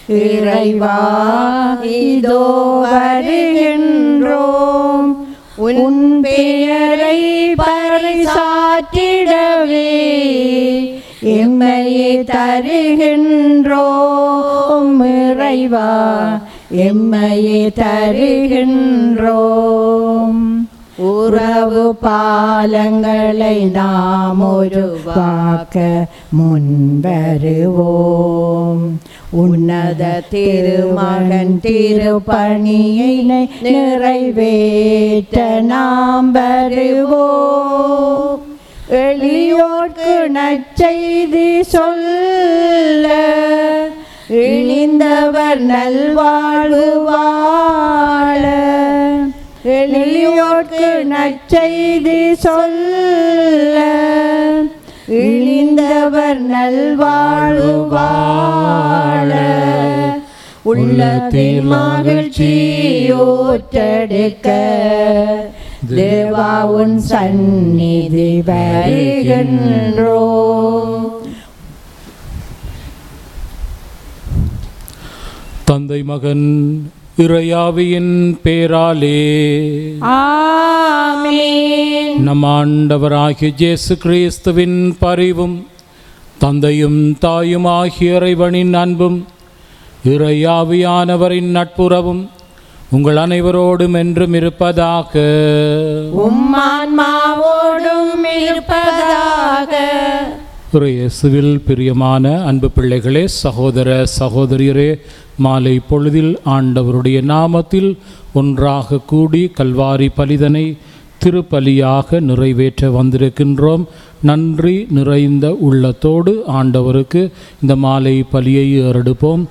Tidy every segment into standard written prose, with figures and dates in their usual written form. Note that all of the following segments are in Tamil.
இறைவா இதோ வருகின்றோம், உன் பெயரை பறைசாற்றிடவே எம்மையை தருகின்றோம். இறைவா எம்மையை தருகின்றோம். உறவு பாலங்களை நாம் உருவாக்க முன்வருவோம். உன்னத திருமகன் திருப்பணியை நிறைவேற்ற நாம் வருவோம். எளியோர்க்கு நற்செய்தி சொல்ல இழிந்தவர் நல்வாழ்வு வாழ, எளியோர்க்கு நற்செய்தி சொல்ல இழிந்தவர் நல்வாழ்வு வாழ, உள்ளத்தில் மகிழ்ச்சியோற்றெடுக்க தேவா உன் சந்நிதி வருகின்றோம். தந்தை மகன் இறையாவியின் பேராலே ஆமென். நம் ஆண்டவராகிய இயேசு கிறிஸ்துவின் பரிவும் தந்தையும் தாயும் ஆகிய இறைவனின் அன்பும் இறையாவியானவரின் நட்புறவும் உங்கள் அனைவரோடும் என்றும் இருப்பதாக. உம்மான்மாவோடும் இருப்பதாக. இயேசுவில் பிரியமான அன்பு பிள்ளைகளே, சகோதர சகோதரியரே, மாலை பொழுதில் ஆண்டவருடைய நாமத்தில் ஒன்றாக கூடி கல்வாரி பலிதனை திருப்பலியாக நிறைவேற்ற வந்திருக்கின்றோம். நன்றி நிறைந்த உள்ளத்தோடு ஆண்டவருக்கு இந்த மாலை பலியை ஏறெடுப்போம்.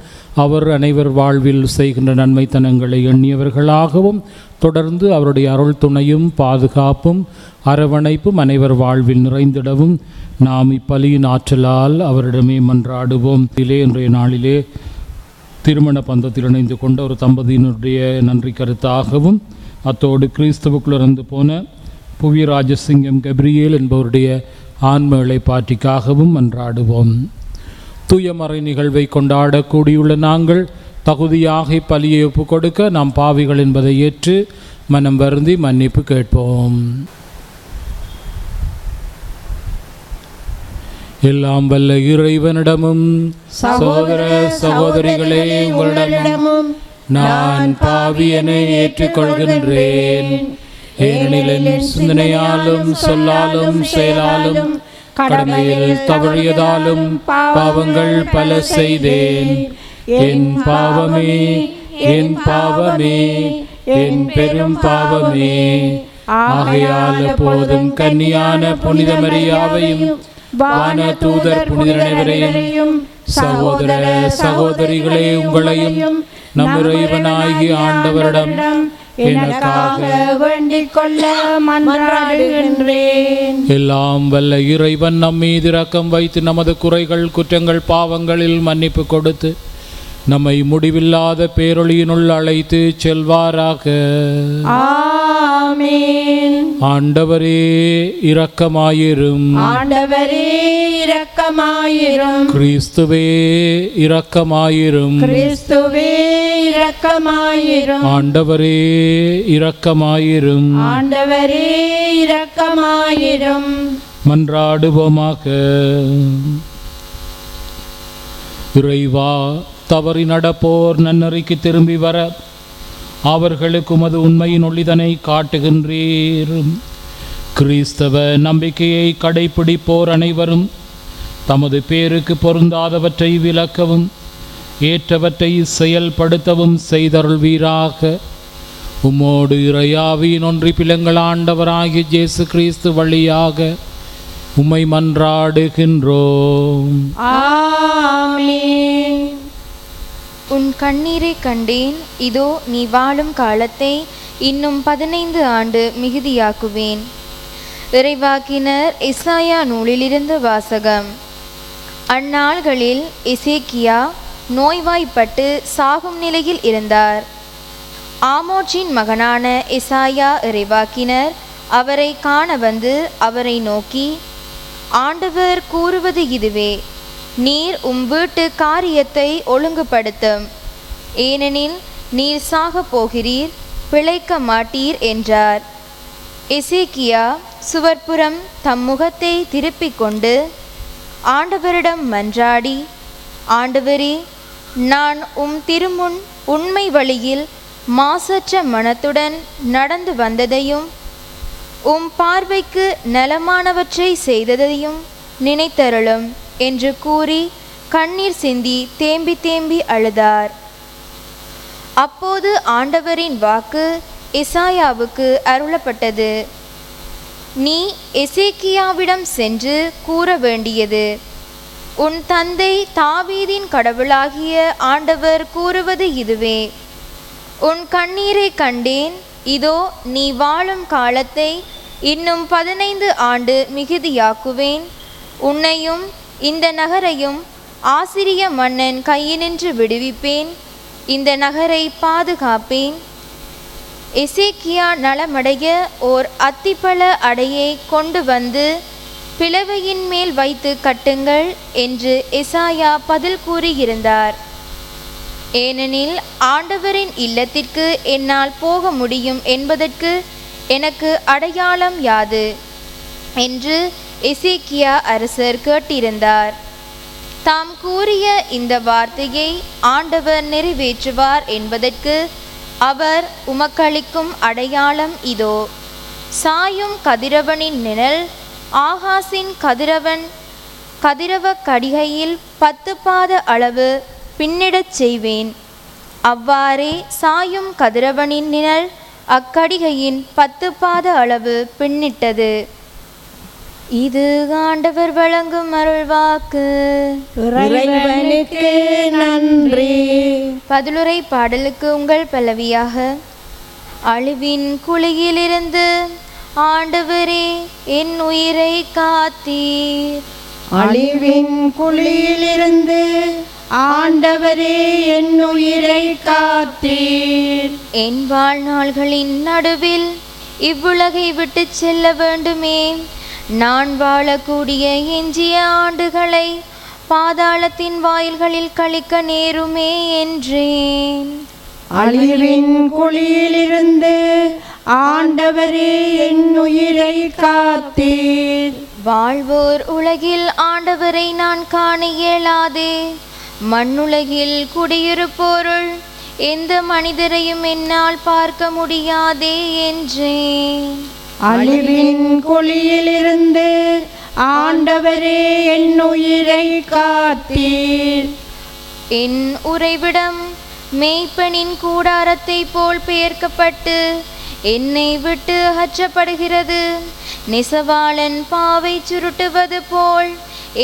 அவர் அனைவர் வாழ்வில் செய்கின்ற நன்மைத்தனங்களை எண்ணியவர்களாகவும் தொடர்ந்து அவருடைய அருள் துணையும் பாதுகாப்பும் அரவணைப்பும் அனைவர் வாழ்வில் நிறைந்திடவும் நாம் இப்பலியின் ஆற்றலால் அவரிடமே மன்றாடுவோம். இன்றைய நாளிலே திருமண பந்தத்தில் இணைந்து கொண்ட ஒரு தம்பதியினுடைய நன்றி கருத்தாகவும் அத்தோடு கிறிஸ்துவுக்குள் இறந்து போன புவி ராஜசிங்கம் கப்ரியேல் என்பவருடைய ஆன்ம இளைப்பாற்றிக்காகவும் மன்றாடுவோம். தூயமறை நிகழ்வை கொண்டாடக்கூடியுள்ள நாங்கள் தகுதியாக பலியை ஒப்புக் கொடுக்க நாம் பாவிகள் என்பதை ஏற்று மனம் வருந்தி மன்னிப்பு கேட்போம். எல்லாம் வல்ல இறைவனிடமும் சகோதர சகோதரிகளே உங்களிடமும் நான் பாவியனை ஏற்றுக்கொள்கின்றேன். ஏனெனில் என் சிந்தனையாலும் சொல்லாலும் செயலாலும் கடமையில் தவறியதாலும் பாவங்கள் பல செய்தேன். என் பாவமே, என் பாவமே, என் பெரும் பாவமே. ஆகையால் எப்போதும் கன்னியான புனித மரியாவையும் வான தூதர் புனிதர் அனைவரையும் சகோதர சகோதரிகளே உங்களையும் நம் இறைவனாகிய ஆண்டவரிடம் எனக்காக வேண்டிக் கொள்ள மன்றாடுகின்றேன். எல்லாம் வல்ல இறைவன் நம் மீது இரக்கம் வைத்து நமது குறைகள் குற்றங்கள் பாவங்களில் மன்னிப்பு கொடுத்து நம்மை முடிவில்லாத பேரொளியினுள் அழைத்து செல்வாராக. ஆமென். ஆண்டவரே இரக்கமாயிரும். ஆண்டவரே இரக்கமாயிரும். கிறிஸ்துவே இரக்கமாயிரும். கிறிஸ்துவே இரக்கமாயிரும். ஆண்டவரே இரக்கமாயிரும். ஆண்டவரே இரக்கமாயிரும். மன்றாடுவோமாக. இறைவா, தவறி நடப்போர் நன்னறிக்கு திரும்பி வர அவர்களுக்கு உமது உண்மையின் ஒளிதனை காட்டுகின்றீர். கிறிஸ்தவ நம்பிக்கையை கடைப்பிடிப்போர் அனைவரும் தமது பேருக்கு பொருந்தாதவற்றை விலக்கவும் ஏற்றவற்றை செயல்படுத்தவும் செய்தருள்வீராக. உம்மோடு இறையாவியின் ஒன்றி பிளங்கள் ஆண்டவராகிய இயேசு கிறிஸ்து வழியாக உம்மை மன்றாடுகின்றோம். ஆமென். உன் கண்ணீரை கண்டேன், இதோ நீ வாழும் காலத்தை இன்னும் 15 ஆண்டு மிகுதியாக்குவேன். இறைவாக்கினர் எசாயா நூலிலிருந்து வாசகம். அந்நாள்களில் எசேக்கியா நோய்வாய்ப்பட்டு சாகும் நிலையில் இருந்தார். ஆமோச்சின் மகனான எசாயா இறைவாக்கினர் அவரை காண வந்து அவரை நோக்கி, ஆண்டவர் கூறுவது இதுவே, நீர் வீட்டு காரியத்தை ஒழுங்குபடுத்தும், ஏனெனில் நீர் சாகப் போகிறீர், பிழைக்க மாட்டீர் என்றார். எசேக்கியா சுவர்ப்புறம் தம் முகத்தை திருப்பிக் கொண்டு ஆண்டவரிடம் மன்றாடி, ஆண்டவரே, நான் திருமுன் உண்மை வழியில் மாசற்ற மனத்துடன் நடந்து வந்ததையும் பார்வைக்கு நலமானவற்றை செய்ததையும் நினைத்தருளும் என்று கூறி கண்ணீர் சிந்தி தேம்பி தேம்பி அழுதார். அப்போது ஆண்டவரின் வாக்கு எசாயாவுக்கு அருளப்பட்டது. நீ எசேக்கியாவிடம் சென்று கூற வேண்டியது, உன் தந்தை தாவீதின் கடவுளாகிய ஆண்டவர் கூறுவது இதுவே, உன் கண்ணீரை கண்டேன், இதோ நீ வாழும் காலத்தை இன்னும் 15 ஆண்டு மிகுதியாக்குவேன், உன்னையும் இந்த நகரையும் ஆசிரிய மன்னன் கையினின்று விடுவிப்பேன், இந்த நகரை பாதுகாப்பேன். எசேக்கியா நலமடைய ஓர் அத்திப்பழ அடையை கொண்டு வந்து பிளவையின் மேல் வைத்து கட்டுங்கள் என்று எசாயா பதில் கூறியிருந்தார். ஏனெனில் ஆண்டவரின் இல்லத்திற்கு என்னால் போக முடியும் என்பதற்கு எனக்கு அடையாளம் யாது என்று எசேக்கியா அரசர் கேட்டிருந்தார். தாம் கூறிய இந்த வார்த்தையை ஆண்டவர் நிறைவேற்றுவார் என்பதற்கு அவர் உமக்களிக்கும் அடையாளம் இதோ, சாயும் கதிரவனின் நிழல் ஆகாசின் கதிரவ கடிகையில் 10 பாத அளவு பின்னிடச் செய்வேன். அவ்வாறே சாயும் கதிரவனின் நிழல் அக்கடிகையின் 10 பாத அளவு பின்னிட்டது. இது ஆண்டவர் வழங்கும் அருள்வாக்கு. இறைவனுக்கு நன்றி. பதிலுரை பாடலுக்கு உங்கள் பல்லவியாக, அழிவின் குழியிலிருந்து ஆண்டவரே என் உயிரை காத்தீர். அழிவின் குழியிலிருந்து ஆண்டவரே என் உயிரை காத்தீர். என் வாழ்நாள்களின் நடுவில் இவ்வுலகை விட்டு செல்ல வேண்டுமே, நான் வாழக்கூடிய எஞ்சிய ஆண்டுகளை பாதாளத்தின் வாயில்களில் கழிக்க நேருமே என்றேன். அழிவின் குழியிலிருந்து ஆண்டவரே என் உயிரை காத்தீர். வாழ்வோர் உலகில் ஆண்டவரை நான் காண இயலாதே, மண்ணுலகில் குடியிருப்போருள் எந்த மனிதரையும் என்னால் பார்க்க முடியாதே என்றேன். அழிவின் குழியிலிருந்து ஆண்டவரே என் உயிரை காத்தீர். என் உறைவிடம் மேய்ப்பனின் கூடாரத்தை போல் பெயர்க்கப்பட்டு என்னை விட்டு அகற்றப்படுகிறது. நெசவாளன் பாவை சுருட்டுவது போல்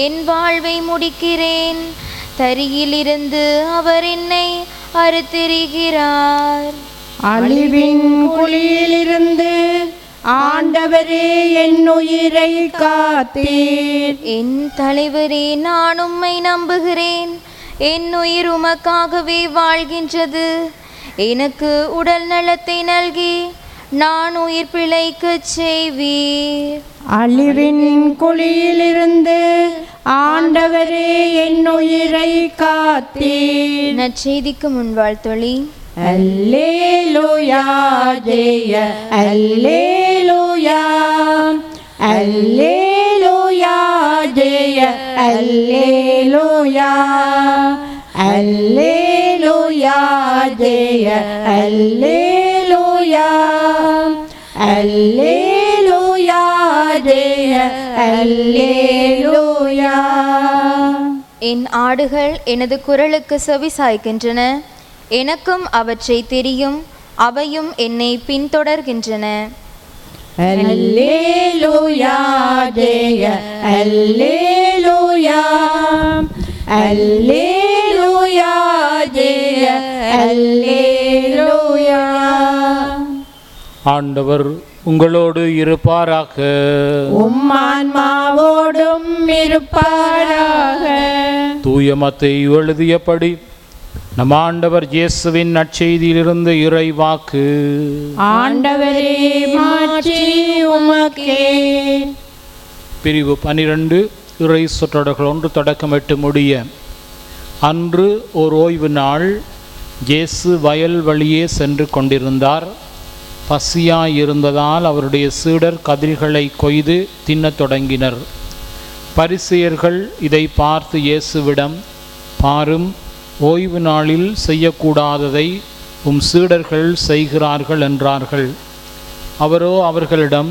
என் வாழ்வை முடிக்கிறேன். தரியிலிருந்து அவர் என்னை அறுத்தெறிகிறார். அழிவின் குழியிலிருந்து ஆண்டவரே என் உயிரை காத்தீர். என் தலைவரே, நான் உம்மை நம்புகிறேன். என் உயிர் உமக்காகவே வாழ்கின்றது. எனக்கு உடல் நலத்தை நல்கி நான் உயிர் பிழைக்கச் செய்வீர். அழிவின் குழியிலிருந்து ஆண்டவரே என் உயிரை காத்தீர். நற்செய்திக்கு முன்வாழ்த்தொழி. அல்லேலூயா, ஜெய அல்லேலூயா, அல்லேலூயா, ஜெய அல்லேலூயா, அல்லேலூயா, ஜெய அல்லேலூயா, அல்லேலூயா, ஜெய அல்லேலூயா. என் ஆடுகள் எனது குரலுக்கு செவி சாய்க்கின்றன, எனக்கும் அவற்றை தெரியும், அவையும் என்னை பின்தொடர்கின்றன. அல்லேலூயா, ஜெய அல்லேலூயா, அல்லேலூயா, ஜெய அல்லேலூயா. ஆண்டவர் உங்களோடு இருப்பாராக. உம் ஆன்மாவோடும் இருப்பாராக. தூய மத்தேயு எழுதியபடி நம் ஆண்டவர் இயேசுவின் நற்செய்தியிலிருந்து இறை வாக்கு. ஆண்டவரே, மாட்சி உமக்கே. பிரிவு 12 இறை சொற்றொடர்கள் ஒன்று தொடக்கமிட்டு முடிய. அன்று ஓர் ஓய்வு நாள். இயேசு வயல் வழியே சென்று கொண்டிருந்தார். பசியாயிருந்ததால் அவருடைய சீடர் கதிர்களை கொய்து தின்னத் தொடங்கினர். பரிசேயர்கள் இதை பார்த்து இயேசுவிடம், பாரும், ஓய்வு நாளில் செய்யக்கூடாததை சீடர்கள் செய்கிறார்கள் என்றார்கள். அவரோ அவர்களிடம்,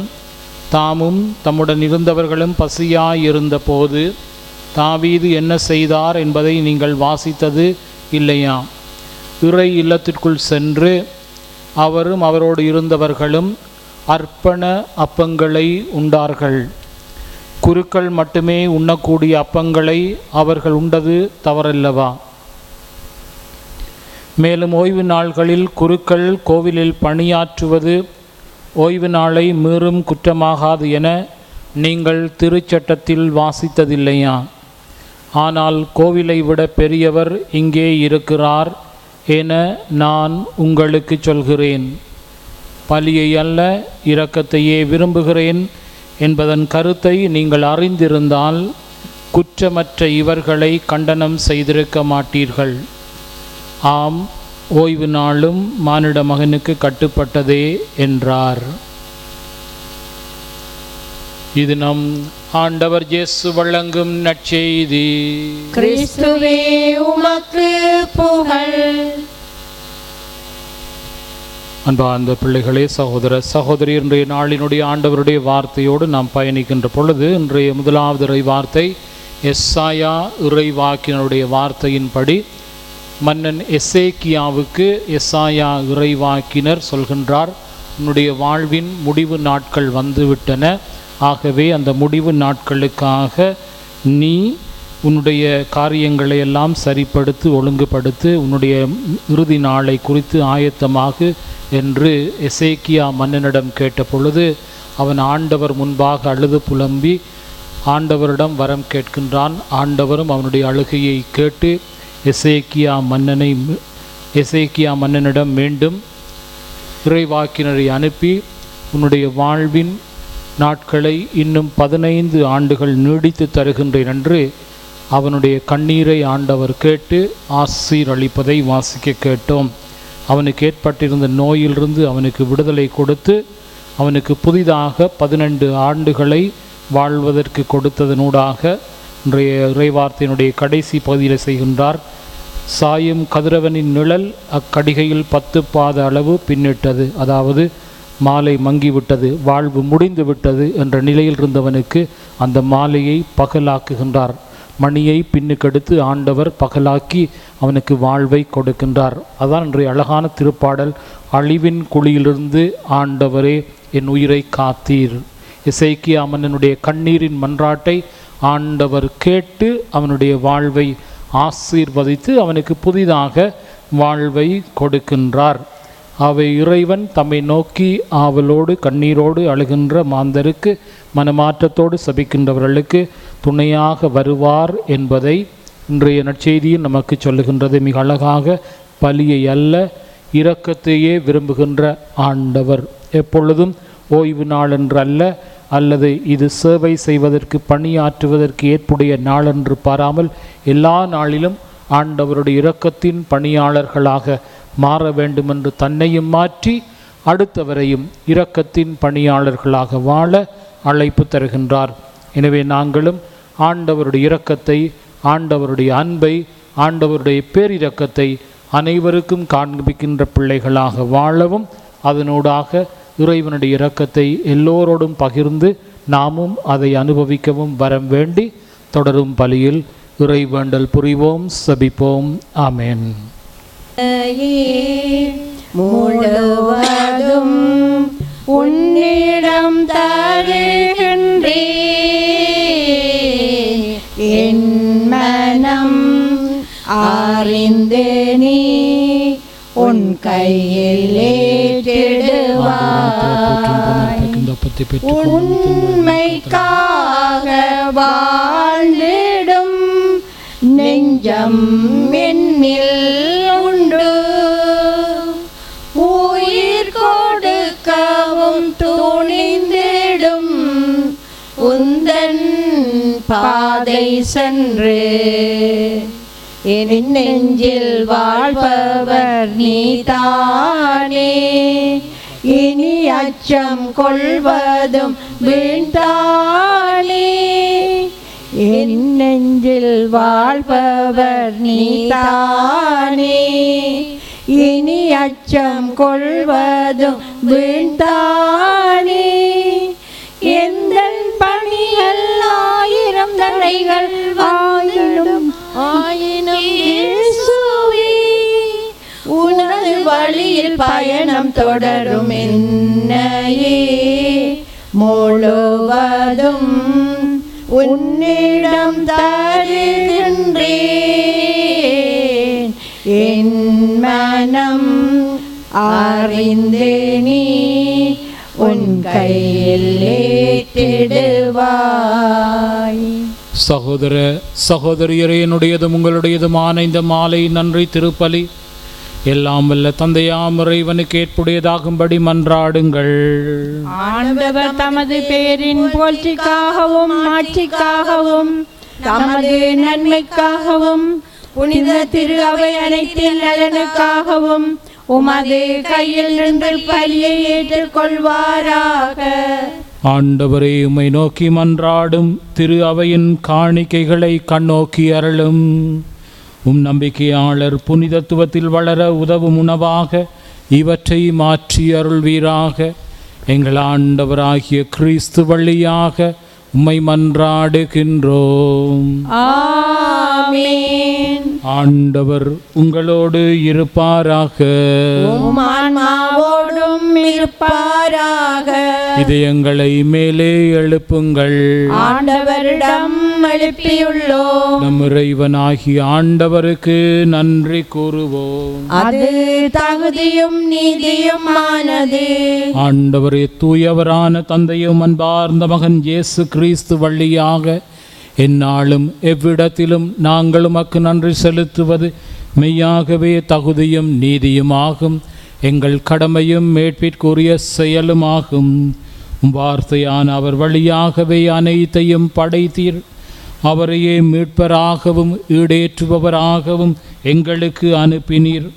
தாமும் தம்முடன் இருந்தவர்களும் பசியாயிருந்த போது தாவீது என்ன செய்தார் என்பதை நீங்கள் வாசித்தது இல்லையா? இறை இல்லத்திற்குள் சென்று அவரும் அவரோடு இருந்தவர்களும் அர்ப்பண அப்பங்களை உண்டார்கள். குருக்கள் மட்டுமே உண்ணக்கூடிய அப்பங்களை அவர்கள் உண்டது தவறல்லவா? மேலும் ஓய்வு நாள்களில் குருக்கள் கோவிலில் பணியாற்றுவது ஓய்வு நாளை மீறும் குற்றமாகாது என நீங்கள் திருச்சட்டத்தில் வாசித்ததில்லையா? ஆனால் கோவிலை விட பெரியவர் இங்கே இருக்கிறார் என நான் உங்களுக்கு சொல்கிறேன். பலியை அல்ல, இரக்கத்தையே விரும்புகிறேன் என்பதன் கருத்தை நீங்கள் அறிந்திருந்தால் குற்றமற்ற இவர்களை கண்டனம் செய்திருக்க மாட்டீர்கள். ஆம், ஓய்வு நாளும் மானிட மகனுக்கு கட்டுப்பட்டதே என்றார். இது நம் ஆண்டவர் இயேசு வழங்கும் நற்செய்தி. கிறிஸ்துவே உமக்கு புகழ். அன்பார்ந்த பிள்ளைகளே, சகோதர சகோதரி, இன்றைய நாளினுடைய ஆண்டவருடைய வார்த்தையோடு நாம் பயணிக்கின்ற பொழுது இன்றைய முதலாவது இறை வார்த்தை எஸ்சாயா இறைவாக்கினருடைய வார்த்தையின்படி மன்னன் எசேக்கியாவுக்கு எஸ்சாயா இறைவாக்கினர் சொல்கின்றார், உன்னுடைய வாழ்வின் முடிவு நாட்கள் வந்துவிட்டன. ஆகவே அந்த முடிவு நாட்களுக்காக நீ உன்னுடைய காரியங்களை எல்லாம் சரிப்படுத்தி ஒழுங்குபடுத்து, உன்னுடைய இறுதி நாளை குறித்து ஆயத்தமாகு என்று எசேக்கியா மன்னனிடம் கேட்ட பொழுது அவன் ஆண்டவர் முன்பாக அழுது புலம்பி ஆண்டவரிடம் வரம் கேட்கின்றான். ஆண்டவரும் அவனுடைய அழுகையை கேட்டு எசேக்கியா மன்னனிடம் மீண்டும் இறைவாக்கினரை அனுப்பி உன்னுடைய வாழ்வின் நாட்களை இன்னும் 15 ஆண்டுகள் நீடித்து தருகின்றேன் என்று அவனுடைய கண்ணீரை ஆண்டவர் கேட்டு ஆசீர்வளிப்பதை வாசிக்க கேட்டோம். அவனுக்கு ஏற்பட்டிருந்த நோயிலிருந்து அவனுக்கு விடுதலை கொடுத்து அவனுக்கு புதிதாக 12 ஆண்டுகளை வாழ்வதற்கு கொடுத்ததனூடாக இன்றைய இறைவார்த்தையினுடைய கடைசி பகுதியில் செய்கின்றார். சாயும் கதிரவனின் நிழல் அக்கடிகையில் 10 பாத அளவு பின்னிட்டது. அதாவது மாலை மங்கிவிட்டது, வாழ்வு முடிந்து விட்டது என்ற நிலையில் இருந்தவனுக்கு அந்த மாலையை பகலாக்குகின்றார். மணியை பின்னுக்கெடுத்து ஆண்டவர் பகலாக்கி அவனுக்கு வாழ்வை கொடுக்கின்றார். அதான் இன்றைய அழகான திருப்பாடல், அழிவின் குழியிலிருந்து ஆண்டவரே என் உயிரை காத்தீர். எசேக்கியா மன்னனுடைய கண்ணீரின் மன்றாட்டை ஆண்டவர் கேட்டு அவனுடைய வாழ்வை ஆசீர்வதித்து அவனுக்கு புதிதாக வாழ்வை கொடுக்கின்றார். அவை இறைவன் தம்மை நோக்கி ஆவலோடு கண்ணீரோடு அழுகின்ற மாந்தருக்கு மனமாற்றத்தோடு சபிக்கின்றவர்களுக்கு துணையாக வருவார் என்பதை இன்றைய நற்செய்தியில் நமக்கு சொல்லுகின்றது. மிக அழகாக பலியை அல்ல, இரக்கத்தையே விரும்புகின்ற ஆண்டவர். எப்பொழுதும் ஓய்வு நாள் என்று அல்ல, அல்லது இது சேவை செய்வதற்கு பணியாற்றுவதற்கு ஏற்புடைய நாளென்று பாராமல் எல்லா நாளிலும் ஆண்டவருடைய இரக்கத்தின் பணியாளர்களாக மாற வேண்டுமென்று தன்னையும் மாற்றி அடுத்தவரையும் இரக்கத்தின் பணியாளர்களாக வாழ அழைப்பு தருகின்றார். எனவே நாங்களும் ஆண்டவருடைய இரக்கத்தை, ஆண்டவருடைய அன்பை, ஆண்டவருடைய பேரிரக்கத்தை அனைவருக்கும் காண்பிக்கின்ற பிள்ளைகளாக வாழவும் அதனூடாக இறைவனுடைய இரக்கத்தை எல்லோரோடும் பகிர்ந்து நாமும் அதை அனுபவிக்கவும் வரம் வேண்டி தொடரும் பலியில் இறைவேண்டல் புரிவோம், சபிப்போம். ஆமேன். முழுவதும் உன்னிடம் தருகின்றேன், என் மனம் அறிந்து நீ உன் கையில் ஏற்றிடுவாய். உண்மைக்காக வாழ்ந்திடும் நெஞ்சம் என்னில் உண்டு, உயிர் கொடுக்கவும் துணிந்திடும் உந்தன் பாத பாதை சென்று என் நெஞ்சில் வாழ்பவர் நீதானே. இனி அச்சம் கொள்வதும் வீண்தானே. என் நெஞ்சில் வாழ்பவர் நீதானே. இனி அச்சம் கொள்வதும் வீண்தானே. எந்த பணிகள் ஆயிரம் தடைகள் ஆயினும் இயேசுவே, உனது வழியில் பயணம் தொடரும் என்னையே முழுவதும் உன்னிடம் தருகின்றேன். என் மனம் அறிந்து நீ உன் கையில் ஏற்றிடுவாய். சகோதர சகோதரியரே, என்னுடையதும் உங்களுடையதுமான இந்த மாலை நன்றி திருப்பலி எல்லாம் வல்ல தந்தையாம் இறைவனுக்கு ஏற்புடையதாகும்படி மன்றாடுங்கள். ஆண்டவர் தமது பேரின் புகழ்ச்சிக்காகவும் ஆட்சிக்காகவும் தமது நன்மைக்காகவும் புனித திரு அவை அனைத்தின் நலனுக்காகவும் உமது கையில் நின்று பலியை ஏற்றுக்கொள்வாராக. ஆண்டவரே, உம்மை நோக்கி மன்றாடும் திரு அவையின் காணிக்கைகளை கண்ணோக்கி அருளும். நம்பிக்கையாளர் புனிதத்துவத்தில் வளர உதவும் உணவாக இவற்றை மாற்றி அருள்வீராக. எங்கள் ஆண்டவராகிய கிறிஸ்து வழியாக உம்மை மன்றாடுகின்றோம். ஆமென். ஆண்டவர் உங்களோடு இருப்பாராக. உம் ஆன்மாவோடும் இருப்பாராக. இதயங்களை மேலே எழுப்புங்கள். ஆண்டவரிடம் எழுப்பியுள்ளோம். நம் இறைவனாகிய ஆண்டவருக்கு நன்றி கூறுவோம். அது தகுதியும் நீதியுமானது. ஆண்டவரே, தூயவரான தந்தையும் அன்பார்ந்த மகன் இயேசு கிறிஸ்து வழியாக எந்நாளும் எவ்விடத்திலும் நாங்கள் உமக்கு நன்றி செலுத்துவது மெய்யாகவே தகுதியும் நீதியுமாகும். எங்கள் கடமையும் மேற்பிற்குரிய செயலுமாகும். வார்த்தையான அவர் வழியாகவே அனைத்தையும் படைத்தீர். அவரையே மீட்பராகவும் ஈடேற்றுபவராகவும் எங்களுக்கு அனுப்பினீர்.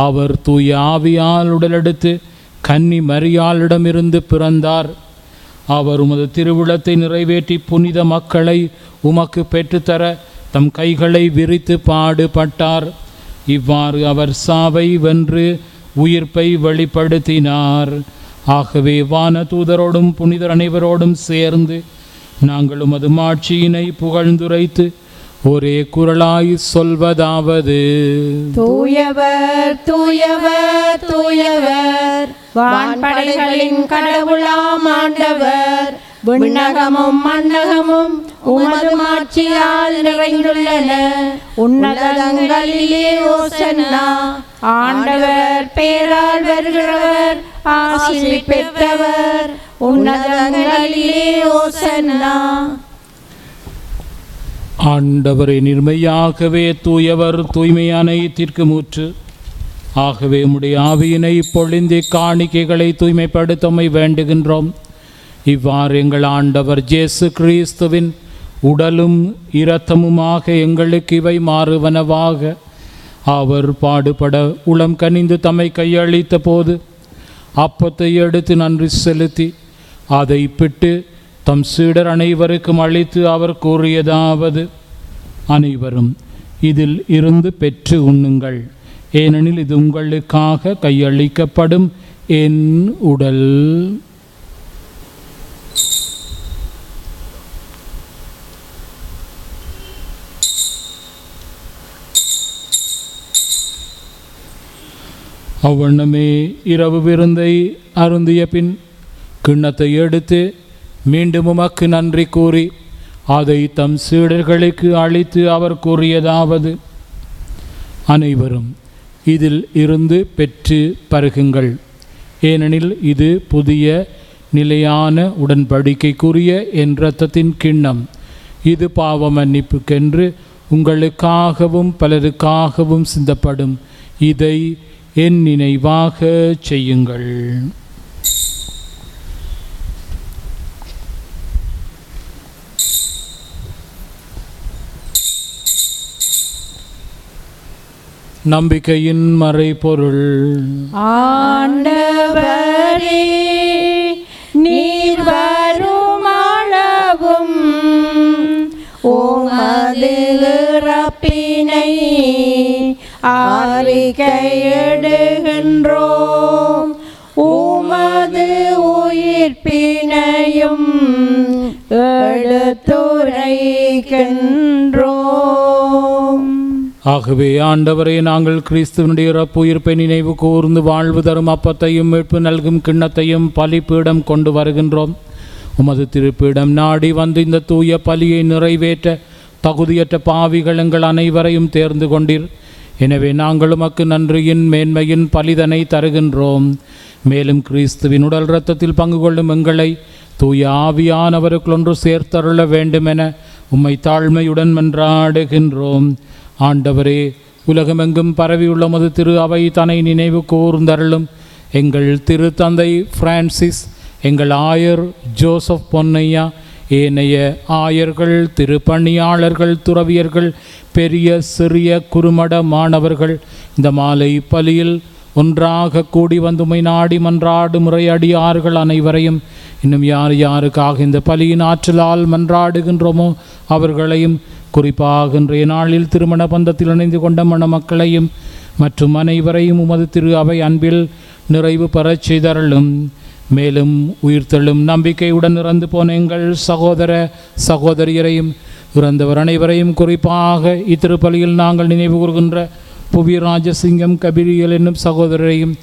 அவர் தூய ஆவியால் உடலெடுத்து கன்னி மரியாளிடமிருந்து பிறந்தார். அவர் உமது திருவுளத்தை நிறைவேற்றி புனித மக்களை உமக்கு பெற்றுத்தர தம் கைகளை விரித்து பாடுபட்டார். இவ்வாறு அவர் சாவை வென்று உயிர்ப்பை வெளிப்படுத்தினார். ஆகவே வான தூதரோடும் புனிதர் அனைவரோடும் சேர்ந்து நாங்கள் உமது மாட்சியினை புகழ்ந்துரைத்து ஒரே குரலாய் சொல்வதாவது: தூயவர் தூயவர் தூயவர், வான்படைகளின் கடவுளாம் ஆண்டவர். விண்ணகமும் மண்ணகமும் உமது மாட்சியால் நிறைந்துள்ளன. உன்னதங்களிலே ஓசன்னா. ஆண்டவர் பேரால் வருகிறவர் ஆசி பெற்றவர். உன்னதங்களிலே ஓசன்னா. ஆண்டவரை நிர்மையாகவே தூயவர், தூய்மையான ஈத்திற்கு மூற்று. ஆகவே உம்முடைய ஆவியினை பொழிந்து காணிக்கைகளை தூய்மைப்படுத்தமை வேண்டுகின்றோம். இவ்வாறு எங்கள் ஆண்டவர் இயேசு கிறிஸ்துவின் உடலும் இரத்தமுமாக எங்களுக்கு இவை மாறுவனவாக. அவர் பாடுபட உளம் கனிந்து தம்மை கையளித்த போது அப்பத்தை எடுத்து நன்றி செலுத்தி அதை பிட்டு தம் சீடர் அனைவருக்கும் அளித்து அவர் கூறியதாவது: அனைவரும் இதில் இருந்து பெற்று உண்ணுங்கள், ஏனெனில் இது உங்களுக்காக கையளிக்கப்படும் என் உடல். அவ்வண்ணமே இரவு விருந்தை அருந்திய பின் கிண்ணத்தை எடுத்து மீண்டும் உமக்கு நன்றி கூறி அதை தம் சீடர்களுக்கு அளித்து அவர் கூறியதாவது: அனைவரும் இதில் இருந்து பெற்று பருகுங்கள், ஏனெனில் இது புதிய நிலையான உடன்படிக்கைக்குரிய என் இரத்தத்தின் கிண்ணம். இது பாவ மன்னிப்புக்கென்று உங்களுக்காகவும் பலருக்காகவும் சிந்தப்படும். இதை என் நினைவாக செய்யுங்கள். நம்பிக்கையின் மறைபொருள். ஆண்டவரே, நீர் வரும் அளவும் உமது இறப்பினை அறிக்கையிடுகின்றோம், உமது உயிர்ப்பினையும் எடுத்துரைக்கின்றோம். ஆகவே ஆண்டவரே, நாங்கள் கிறிஸ்துவனுடைய இறப்பு உயிர்ப்பை நினைவு கூர்ந்து வாழ்வு தரும் அப்பத்தையும் மீட்பு நல்கும் கிண்ணத்தையும் பலிப்பீடம் கொண்டு வருகின்றோம். உமது திருப்பீடம் நாடி வந்து இந்த தூய பலியை நிறைவேற்ற தகுதியற்ற பாவிகள் எங்கள் அனைவரையும் தேர்ந்து கொண்டீர். எனவே நாங்கள் உமக்கு நன்றியின் மேன்மையின் பலிதனை தருகின்றோம். மேலும் கிறிஸ்துவின் உடல் இரத்தத்தில் பங்கு கொள்ளும் எங்களை தூய ஆவியானவருக்குள் ஒன்று சேர்த்தருள வேண்டுமென உம்மை தாழ்மையுடன் மன்றாடுகின்றோம். ஆண்டவரே, உலகமெங்கும் பரவியுள்ள உமது திரு அவை தன்னை நினைவு கூர்ந்தருளும். எங்கள் திரு தந்தை பிரான்சிஸ், எங்கள் ஆயர் ஜோசப் பொன்னையா, ஏனைய ஆயர்கள், திருப்பணியாளர்கள், துறவியர்கள், பெரிய சிறிய குறுமட மாணவர்கள் இந்த மாலை பலியில் ஒன்றாக கூடி வந்துமை நாடி மன்றாடு முறையடியார்கள் அனைவரையும், இன்னும் யார் யாருக்காக இந்த பலியின் ஆற்றலால் மன்றாடுகின்றோமோ அவர்களையும், குறிப்பாக இன்றைய நாளில் திருமண பந்தத்தில் இணைந்து கொண்ட மணமக்களையும் மற்றும் அனைவரையும் உமது திரு அவை அன்பில் நிறைவு பெறச் செய்தருளும். மேலும் உயிர்த்தெழும் நம்பிக்கையுடன் இறந்து போன எங்கள் சகோதர சகோதரியரையும் இறந்தவர் அனைவரையும், குறிப்பாக இத்திருப்பலியில் நாங்கள் நினைவு கூறுகின்ற புவி ராஜசிங்கம் கபிரியல் என்னும் சகோதரரையும்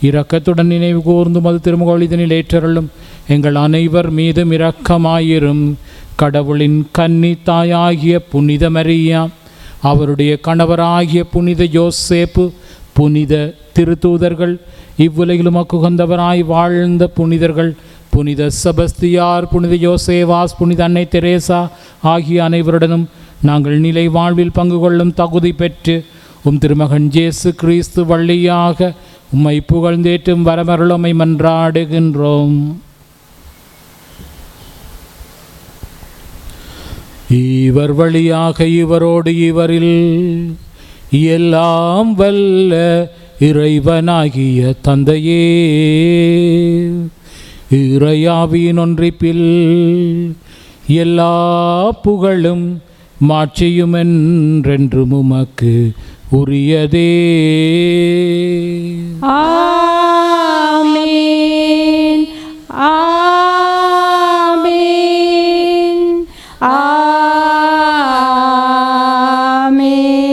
இரக்கத்துடன் நினைவு கூர்ந்து மது திருமுகொழிதனில் ஏற்றருளும். எங்கள் அனைவர் மீதும் இரக்கமாயிரும். கடவுளின் கன்னி தாயாகிய புனித மரியா, அவருடைய கணவராகிய புனித யோசேப்பு, புனித திருத்தூதர்கள், இவ்வுலகிலும் உகந்தவராய் வாழ்ந்த புனிதர்கள், புனித செபஸ்தியார், புனித யோசேவாஸ், புனித அன்னை தெரேசா ஆகிய அனைவருடனும் நாங்கள் நிலை வாழ்வில் பங்கு கொள்ளும் தகுதி பெற்று உம் திருமகன் இயேசு கிறிஸ்து வழியாக உம்மை புகழ்ந்தேற்றும் வரமருளமை மன்றாடுகின்றோம். இவர் வழியாக இவரோடு இவரில் எல்லாம் வல்ல இறைவனாகிய தந்தையே, இறையாவியின் ஒன்றிப்பில் எல்லா புகழும் மாட்சியும் என்றென்றும் உமக்கு உரியதே. ஆமென், ஆமென், ஆமென்.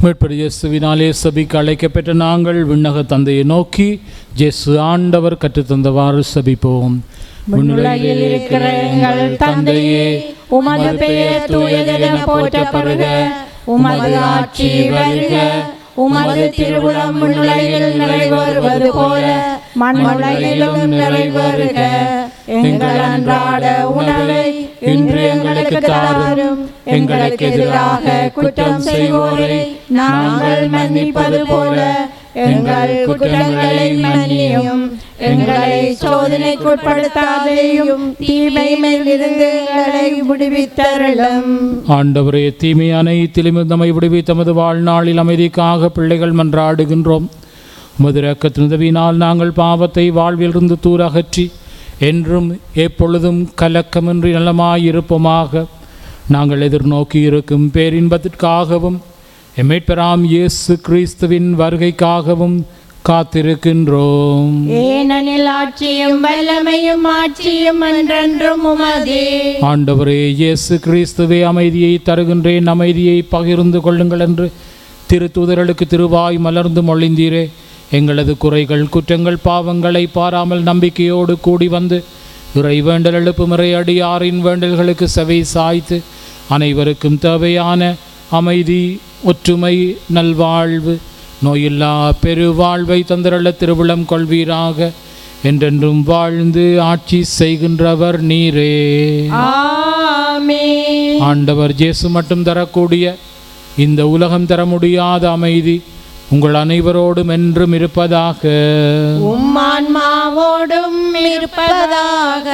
மீட்பர் இயேசுவினாலே சபிக்கு அழைக்கப்பெற்ற நாங்கள் விண்ணக தந்தையை நோக்கி இயேசு ஆண்டவர் கற்றுத்தந்தவாறு சபிப்போம். விண்ணுலகில் இருக்கிற எங்கள் தந்தையே, உமது பெயர் தூயதென போற்றப்படுக, உமது ஆட்சி வருக, உமது திருவுளம் விண்ணுலகில் நிறைவேறுவது போல மண்ணுலகிலும் நிறைவேறுக. எங்கள் அன்றாட உணவை இன்று எங்களுக்கு தாரும். எங்களுக்கு எதிராக குற்றம் செய்வோரை நாங்கள் மன்னிப்பது போல எங்கள் குற்றங்களை மன்னியும். எங்களை சோதனைக்குட்படுத்தாதேயும், தீமையிலிருந்து எங்களை விடுவித்தருளும். ஆண்டவரே, தீமை அனைத்திலும் நம்மை விடுவி தமது வாழ்நாளில் அமைதிக்காக பிள்ளைகள் மன்றாடுகின்றோம். உமது இரக்கத்தின் உதவியினால் நாங்கள் பாவத்தை வாழ்விலிருந்து தூர அகற்றி என்றும் எப்பொழுதும் கலக்கமின்றி நலமாயிருப்போமாக. நாங்கள் எதிர்நோக்கி இருக்கும் பேரின்பத்திற்காகவும் எம்மீட்பராம் இயேசு கிறிஸ்துவின் வருகைக்காகவும் காத்திருக்கின்றோம். ஏனெனில் ஆட்சியும் வல்லமையும் ஆட்சியும் என்றென்றும் உமதே. ஆண்டவரே இயேசு கிறிஸ்துவே, அமைதியை தருகின்றேன், அமைதியை பகிர்ந்து கொள்ளுங்கள் என்று திருத்தூதர்களுக்கு திருவாய் மலர்ந்து மொழிந்தீரே. எங்களது குறைகள் குற்றங்கள் பாவங்களை பாராமல் நம்பிக்கையோடு கூடி வந்து இறை வேண்டல் எழுப்பு முறையடியாரின் வேண்டல்களுக்கு செவி சாய்த்து அனைவருக்கும் தேவையான அமைதி, ஒற்றுமை, நல்வாழ்வு, நோயில்லா பெருவாழ்வை தந்திரள்ள திருவுளம் கொள்வீராக. என்றென்றும் வாழ்ந்து ஆட்சி செய்கின்றவர் நீரே. ஆமென். ஆண்டவர் இயேசு மட்டும் தரக்கூடிய இந்த உலகம் தர முடியாத அமைதி உங்கள் அனைவரோடும் என்றும் இருப்பதாக. உம் ஆன்மாவோடும் ஆன்மாவோடும் இருப்பதாக.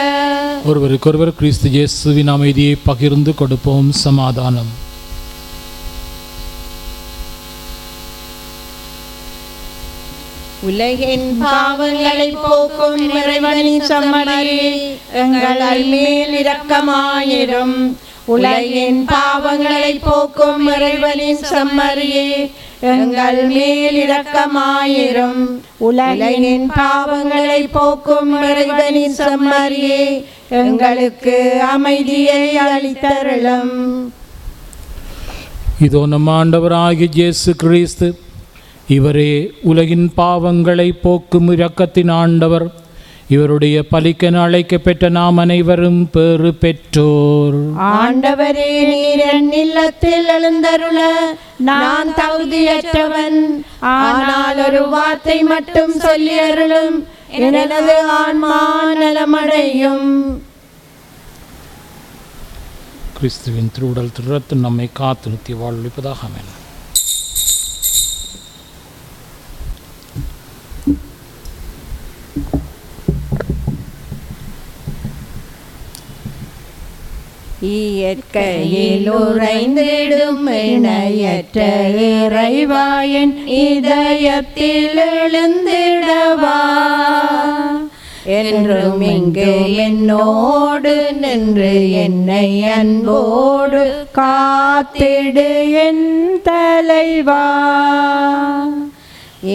ஒருவருக்கொருவர் கிறிஸ்து இயேசுவின் அமைதியை பகிர்ந்து கொடுப்போம். சமாதானம். உலகின் பாவங்களை போக்கும் இறைவனின் செம்மறியே, எங்கள் மேல் இரக்கமாயிரும். உலகின் பாவங்களை போக்கும் இறைவனின் செம்மறியே, எங்கள் மேல் இரக்கமாயிரும். உலகின் பாவங்களை போக்கும் இறைவனின் செம்மறியே, எங்களுக்கு அமைதியை அளித்தருளும். இதோ நம் ஆண்டவராகிய இயேசு கிறிஸ்து, இவரே உலகின் பாவங்களை போக்கும் இரக்கத்தின் ஆண்டவர். இவருடைய பலிக்கென அழைக்கப்பெற்ற நாம் அனைவரும் பேறு பெற்றோர். ஆண்டவரே, நீர் என் இல்லத்தில் எழுந்தருள நான் தகுதியற்றவன். ஆனால் ஒரு வார்த்தை மட்டும் சொல்லி அருளும், எனது ஆன்மா நலமடையும். கிறிஸ்துவின் திருவுடல் திருரத்தம் நம்மை காத்து நிறுத்தி வாழ்விப்பதாக. ஆமென். இயற்கையில் உறைந்திடும் இணையற்ற இறைவாயன் இதயத்தில் எழுந்திடவா. என்றும் இங்கு என்னோடு நின்று என்னை அன்போடு காத்திடு என் தலைவா.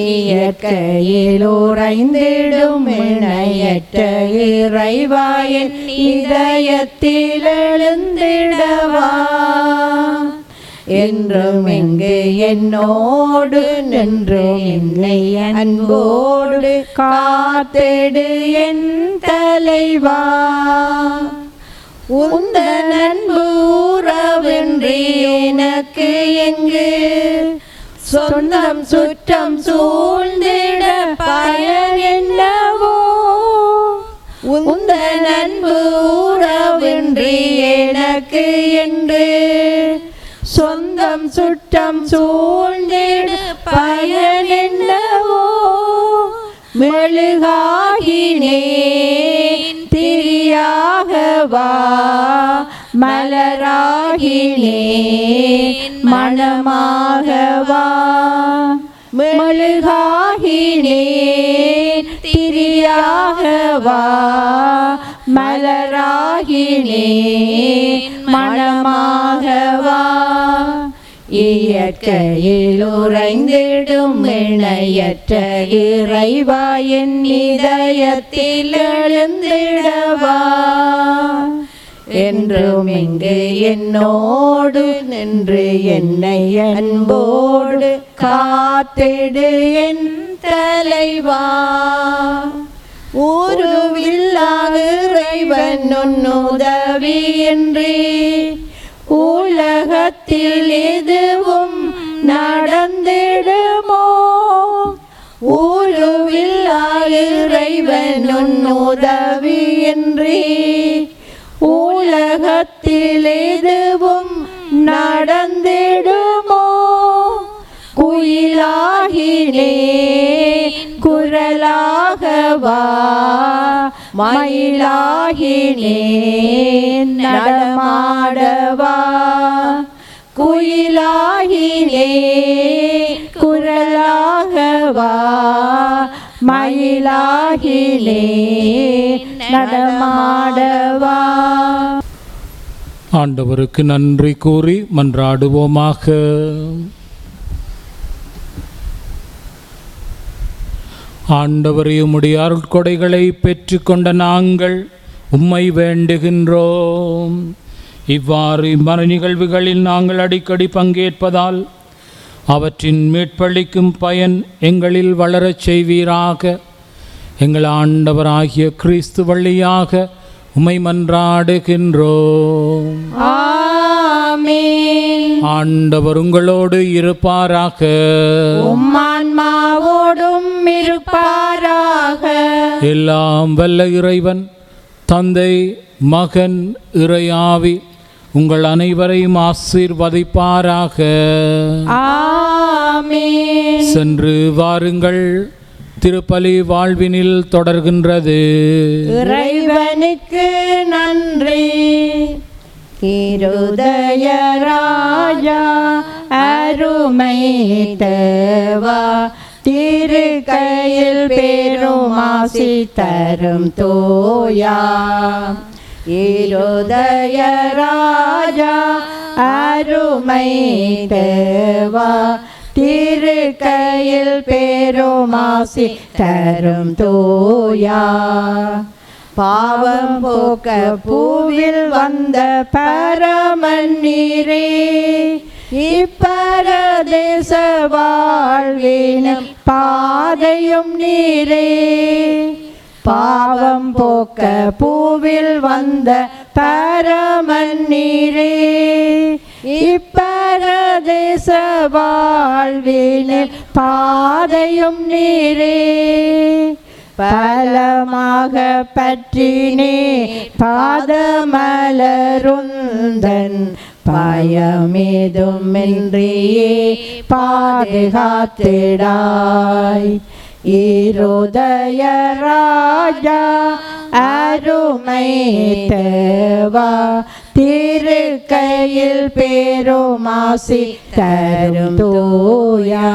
இயற்கையில் உறைந்திடும் இணையற்ற இறைவாயன் இதயத்தில் எழுந்திடவா. என்றும் இங்கு என்னோடு நின்று என்னை அன்போடு காத்திடு என் தலைவா. உந்தன் அன்பு உறவின்றி எனக்கு எங்கு சொந்தம் சுற்றம் சூழ்ந்திட பயன் என்னவோ. உந்தன் அன்பு உறவின்றி எனக்கு என்று சொந்தம் சுற்றம் சூழ்ந்திட பயன் என்னவோ. மெழுகாகினேன் திரியாகவா, மலராகினேன் மணமாகவா. மெழுகாகினேன் திரியாகவா, மலராகினேன் மணமாகவா. இயற்கையில் உறைந்திடும் இணையற்ற இறைவா, என் இதயத்தில் எழுந்திடவா. என்றும் இங்கு என்னோடு நின்று என்னை அன்போடு காத்திடு என் தலைவா. உருவில்லாத இறைவன் உன்னுதவியின்றி உலகத்தில் எதுவும் நடந்திடுமோ. உருவில்லாத இறைவன் உன்னுதவியின்றி உலகத்தில் எதுவும் நடந்திடுமோ. குயிலாகினேன் குரலாகவா, மயிலாகினேன் நடமாடவா. குயிலாகினேன் குரலாகவா, மயிலாகினேன் நடமாடவா. ஆண்டவருக்கு நன்றி கூறி மன்றாடுவோமாக. ஆண்டவரே, உம்முடைய அருட்கொடைகளை பெற்றுக்கொண்ட நாங்கள் உம்மை வேண்டுகின்றோம். இவ்வாறு மன நிகழ்வுகளில் நாங்கள் அடிக்கடி பங்கேற்பதால் அவற்றின் மீட்பளிக்கும் பயன் எங்களில் வளரச் செய்வீராக. எங்கள் ஆண்டவராகிய கிறிஸ்து வழியாக உம்மை மன்றாடுகின்றோம். ஆமென். ஆண்டவர் உங்களோடு இருப்பாராக. உம் ஆன்மாவோடும் இருப்பாராக. எல்லாம் வல்ல இறைவன் தந்தை, மகன், இறையாவி உங்கள் அனைவரையும் ஆசீர்வதிப்பாராக. ஆமென். சென்று வாருங்கள், திருப்பலி வாழ்வினில் தொடர்கின்றது. இறைவனுக்கு நன்றி. இருதய ராஜா அருமை தேவா, திருக்கையில் பெருமாசி தரும் தோயா. இருதய ராஜா அருமை தேவா, திருக்கையில் பெருமாசி தரும் தோயா. பாவம் போக்க பூவில் வந்த பரமன் நீரே, இப்பரதேச வாழ்வினும் பாதையும் நீரே. பாவம் போக்க பூவில் வந்த பரமன் நீரே, இப்பரதேச வாழ்வினில் பாதையும் நீரே. பலமாக பற்றினே பாதமலருந்தன், பயமேதுமின்றியே பாதுகாத்திடாய். இருதய ராஜா அருமை தேவா, திருக்கையில் பெருமாசி தரும் தோயா.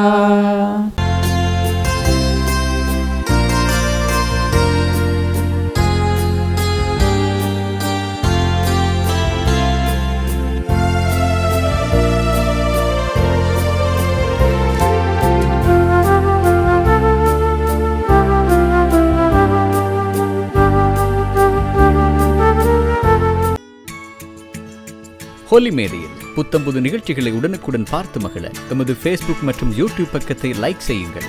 ஹோலி மேரியில் புத்தம்புது நிகழ்ச்சிகளை உடனுக்குடன் பார்த்து மகிழ எமது ஃபேஸ்புக் மற்றும் யூடியூப் பக்கத்தை லைக் செய்யுங்கள்.